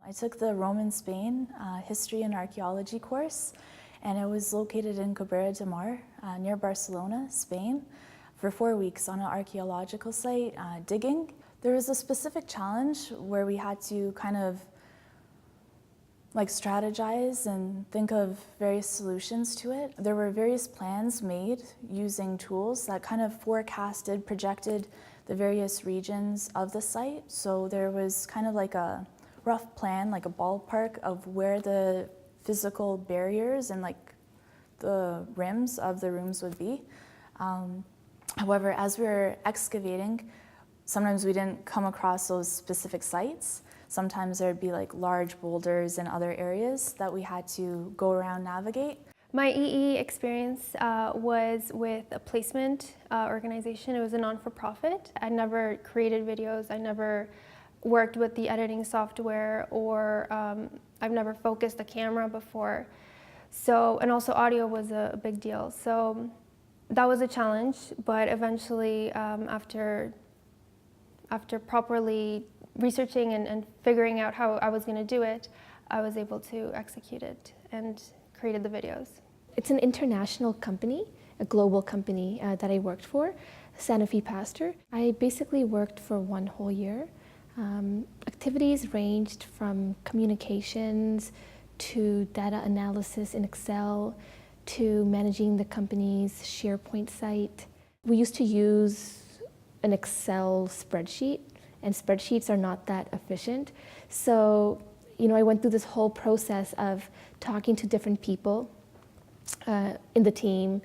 I took the Roman Spain History and Archaeology course, and it was located in Cabrera de Mar, near Barcelona, Spain, for 4 weeks on an archaeological site, digging. There was a specific challenge where we had to kind of strategize and think of various solutions to it. There were various plans made using tools that kind of forecasted, projected the various regions of the site. So there was kind of like a rough plan, like a ballpark of where the physical barriers and the rims of the rooms would be. However, as we were excavating, sometimes we didn't come across those specific sites. Sometimes there'd be large boulders in other areas that we had to go around navigate. My EE experience was with a placement organization. It was a non-for-profit. I never created videos. I never worked with the editing software, or I've never focused a camera before. So, and also audio was a big deal. So that was a challenge, but eventually after properly researching and figuring out how I was going to do it, I was able to execute it and created the videos. It's an international company, a global company that I worked for, Sanofi Pasteur. I basically worked for 1 whole year. Activities ranged from communications to data analysis in Excel to managing the company's SharePoint site. We used to use an Excel spreadsheet, and spreadsheets are not that efficient. So, I went through this whole process of talking to different people in the team,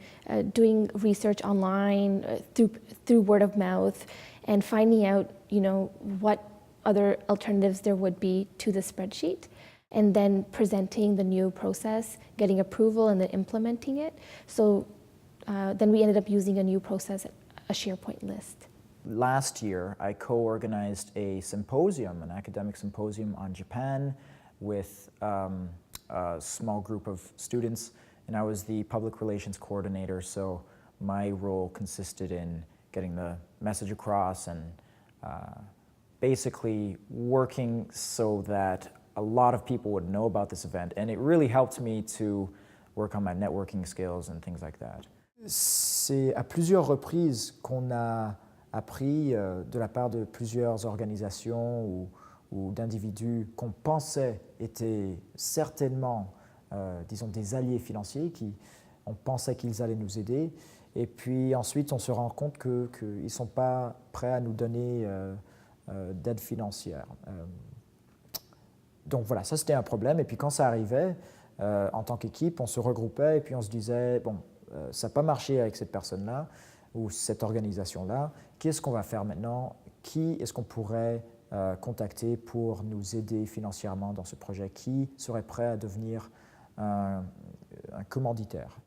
doing research online through word of mouth, and finding out, what other alternatives there would be to the spreadsheet, and then presenting the new process, getting approval, and then implementing it. So then we ended up using a new process, a SharePoint list. Last year, I co-organized a symposium, an academic symposium on Japan with a small group of students, and I was the public relations coordinator, so my role consisted in getting the message across and basically working so that a lot of people would know about this event, and it really helped me to work on my networking skills and things like that. C'est à plusieurs reprises qu'on a appris de la part de plusieurs organisations ou d'individus qu'on pensait étaient certainement, disons, des alliés financiers, on pensait qu'ils allaient nous aider, et puis ensuite on se rend compte qu'ils ne sont pas prêts à nous donner d'aide financière. Donc voilà, ça c'était un problème, et puis quand ça arrivait, en tant qu'équipe, on se regroupait et puis on se disait, bon, ça n'a pas marché avec cette personne-là ou cette organisation-là, qu'est-ce qu'on va faire maintenant? Qui est-ce qu'on pourrait contacter pour nous aider financièrement dans ce projet? Qui serait prêt à devenir un commanditaire?